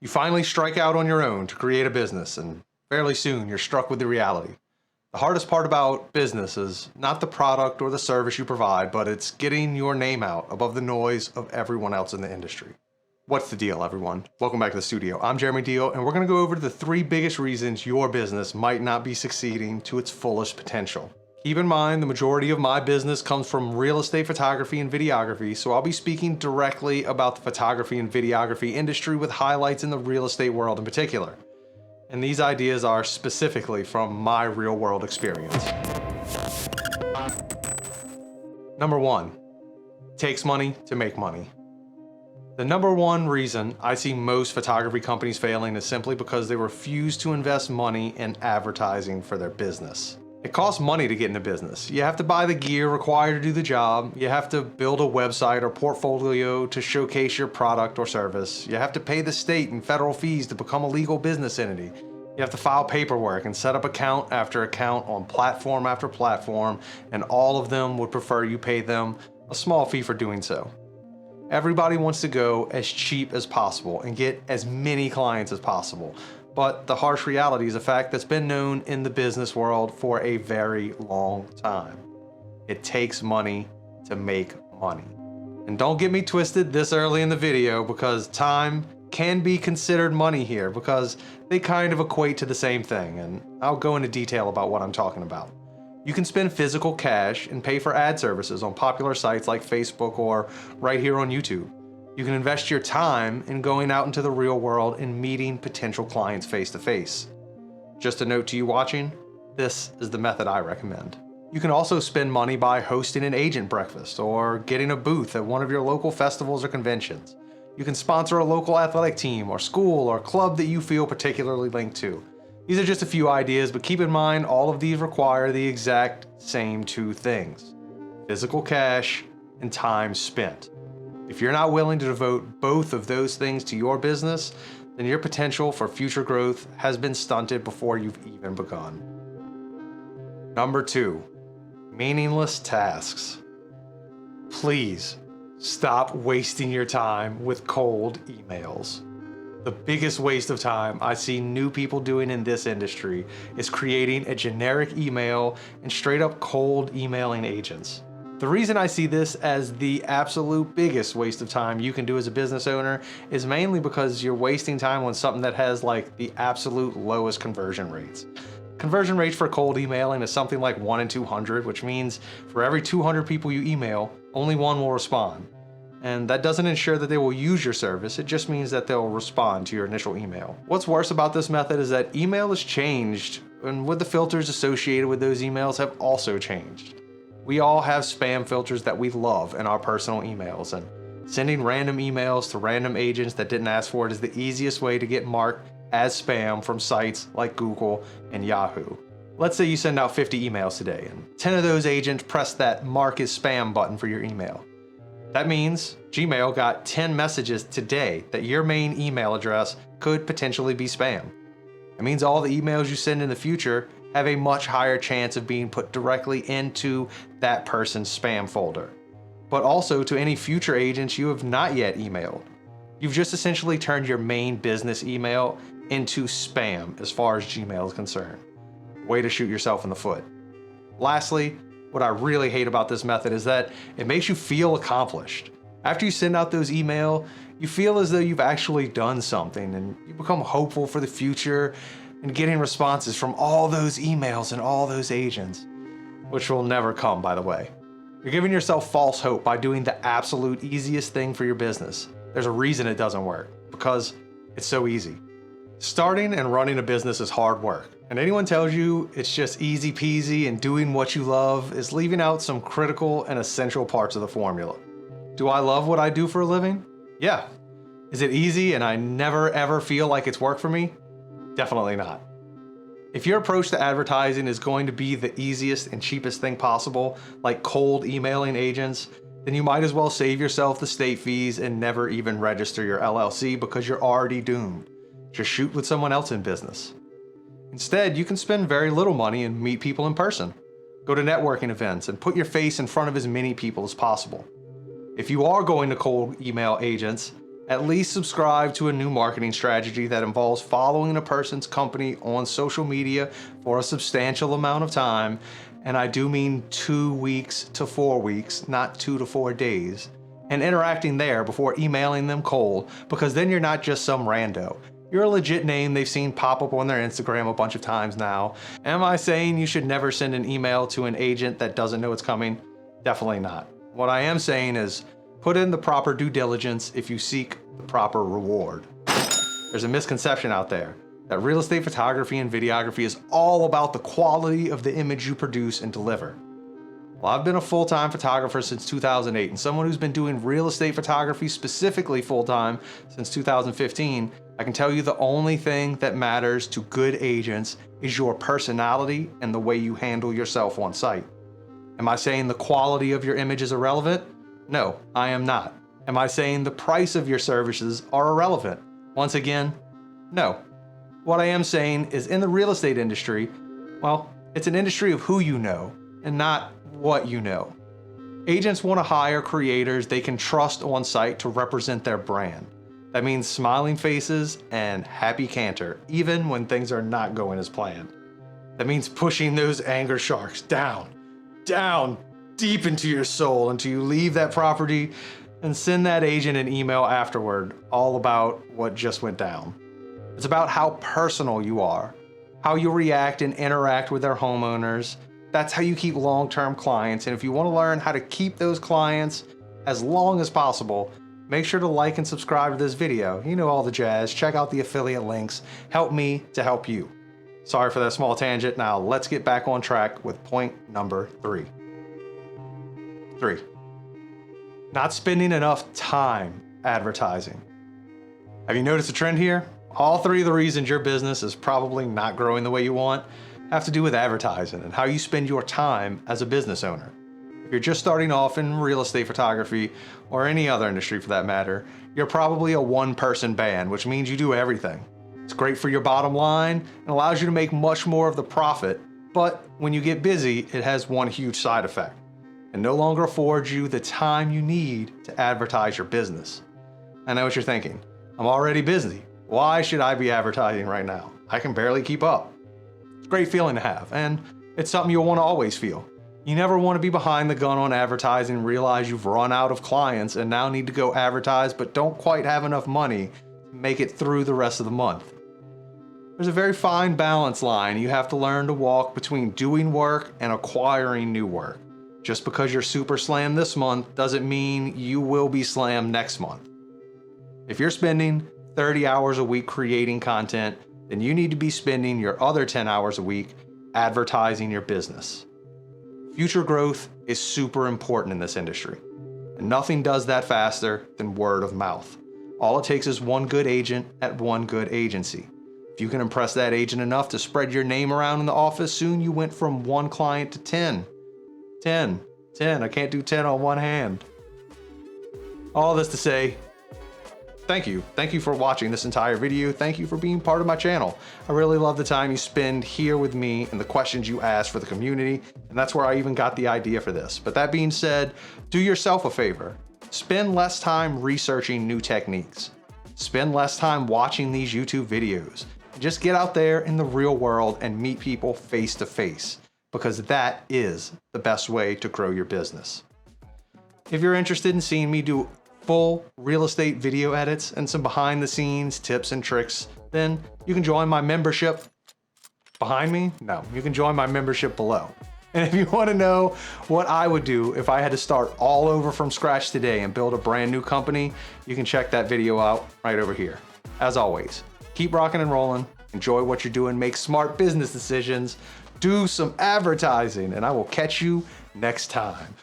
You finally strike out on your own to create a business, and fairly soon you're struck with the reality. The hardest part about business is not the product or the service you provide, but it's getting your name out above the noise of everyone else in the industry. What's the deal, everyone? Welcome back to the studio. I'm Jeremy Deal, and we're going to go over the 3 biggest reasons your business might not be succeeding to its fullest potential. Keep in mind, the majority of my business comes from real estate photography and videography, so I'll be speaking directly about the photography and videography industry with highlights in the real estate world in particular. And these ideas are specifically from my real world experience. Number 1, it takes money to make money. The number 1 reason I see most photography companies failing is simply because they refuse to invest money in advertising for their business. It costs money to get into business. You have to buy the gear required to do the job. You have to build a website or portfolio to showcase your product or service. You have to pay the state and federal fees to become a legal business entity. You have to file paperwork and set up account after account on platform after platform, and all of them would prefer you pay them a small fee for doing so. Everybody wants to go as cheap as possible and get as many clients as possible. But the harsh reality is a fact that's been known in the business world for a very long time. It takes money to make money. And don't get me twisted this early in the video, because time can be considered money here because they kind of equate to the same thing, and I'll go into detail about what I'm talking about. You can spend physical cash and pay for ad services on popular sites like Facebook or right here on YouTube. You can invest your time in going out into the real world and meeting potential clients face to face. Just a note to you watching, this is the method I recommend. You can also spend money by hosting an agent breakfast or getting a booth at one of your local festivals or conventions. You can sponsor a local athletic team or school or club that you feel particularly linked to. These are just a few ideas, but keep in mind all of these require the exact same 2 things: physical cash and time spent. If you're not willing to devote both of those things to your business, then your potential for future growth has been stunted before you've even begun. Number 2, meaningless tasks. Please stop wasting your time with cold emails. The biggest waste of time I see new people doing in this industry is creating a generic email and straight up cold emailing agents. The reason I see this as the absolute biggest waste of time you can do as a business owner is mainly because you're wasting time on something that has like the absolute lowest conversion rates. Conversion rates for cold emailing is something like 1 in 200, which means for every 200 people you email, only 1 will respond. And that doesn't ensure that they will use your service, it just means that they'll respond to your initial email. What's worse about this method is that email has changed, and with the filters associated with those emails have also changed. We all have spam filters that we love in our personal emails, and sending random emails to random agents that didn't ask for it is the easiest way to get marked as spam from sites like Google and Yahoo. Let's say you send out 50 emails today, and 10 of those agents press that mark as spam button for your email. That means Gmail got 10 messages today that your main email address could potentially be spam. It means all the emails you send in the future have a much higher chance of being put directly into that person's spam folder, but also to any future agents you have not yet emailed. You've just essentially turned your main business email into spam as far as Gmail is concerned. Way to shoot yourself in the foot. Lastly, what I really hate about this method is that it makes you feel accomplished. After you send out those emails, you feel as though you've actually done something, and you become hopeful for the future and getting responses from all those emails and all those agents, which will never come, by the way. You're giving yourself false hope by doing the absolute easiest thing for your business. There's a reason it doesn't work, because it's so easy. Starting and running a business is hard work, and anyone tells you it's just easy peasy and doing what you love is leaving out some critical and essential parts of the formula. Do I love what I do for a living? Yeah. Is it easy and I never ever feel like it's work for me? Definitely not. If your approach to advertising is going to be the easiest and cheapest thing possible, like cold emailing agents, then you might as well save yourself the state fees and never even register your LLC, because you're already doomed. Just shoot with someone else in business. Instead, you can spend very little money and meet people in person. Go to networking events and put your face in front of as many people as possible. If you are going to cold email agents At least subscribe to a new marketing strategy that involves following a person's company on social media for a substantial amount of time. And I do mean 2 weeks to 4 weeks, not 2 to 4 days. And interacting there before emailing them cold, because then you're not just some rando. You're a legit name they've seen pop up on their Instagram a bunch of times now. Am I saying you should never send an email to an agent that doesn't know it's coming? Definitely not. What I am saying is put in the proper due diligence if you seek the proper reward. There's a misconception out there that real estate photography and videography is all about the quality of the image you produce and deliver. Well, I've been a full-time photographer since 2008, and someone who's been doing real estate photography specifically full-time since 2015, I can tell you the only thing that matters to good agents is your personality and the way you handle yourself on site. Am I saying the quality of your image is irrelevant? No, I am not. Am I saying the price of your services are irrelevant? Once again, no. What I am saying is in the real estate industry, well, it's an industry of who you know and not what you know. Agents want to hire creators they can trust on site to represent their brand. That means smiling faces and happy canter, even when things are not going as planned. That means pushing those anger sharks down, deep into your soul until you leave that property and send that agent an email afterward all about what just went down. It's about how personal you are, how you react and interact with their homeowners. That's how you keep long-term clients. And if you want to learn how to keep those clients as long as possible, make sure to like and subscribe to this video. You know all the jazz. Check out the affiliate links. Help me to help you. Sorry for that small tangent. Now let's get back on track with point number 3. 3. Not spending enough time advertising. Have you noticed a trend here? All 3 of the reasons your business is probably not growing the way you want have to do with advertising and how you spend your time as a business owner. If you're just starting off in real estate photography or any other industry for that matter, you're probably a one-person band, which means you do everything. It's great for your bottom line and allows you to make much more of the profit, but when you get busy, it has one huge side effect. It no longer affords you the time you need to advertise your business. I know what you're thinking. I'm already busy. Why should I be advertising right now? I can barely keep up. It's a great feeling to have, and it's something you'll want to always feel. You never want to be behind the gun on advertising and realize you've run out of clients and now need to go advertise but don't quite have enough money to make it through the rest of the month. There's a very fine balance line you have to learn to walk between doing work and acquiring new work. Just because you're super slammed this month doesn't mean you will be slammed next month. If you're spending 30 hours a week creating content, then you need to be spending your other 10 hours a week advertising your business. Future growth is super important in this industry, and nothing does that faster than word of mouth. All it takes is one good agent at one good agency. If you can impress that agent enough to spread your name around in the office, soon you went from 1 client to 10. 10. I can't do 10 on one hand. All this to say, thank you. Thank you for watching this entire video. Thank you for being part of my channel. I really love the time you spend here with me and the questions you ask for the community. And that's where I even got the idea for this. But that being said, do yourself a favor. Spend less time researching new techniques. Spend less time watching these YouTube videos. Just get out there in the real world and meet people face to face, because that is the best way to grow your business. If you're interested in seeing me do full real estate video edits and some behind the scenes tips and tricks, then you can join my membership behind me. No, you can join my membership below. And if you want to know what I would do if I had to start all over from scratch today and build a brand new company, you can check that video out right over here. As always, keep rocking and rolling, enjoy what you're doing, make smart business decisions, do some advertising, and I will catch you next time.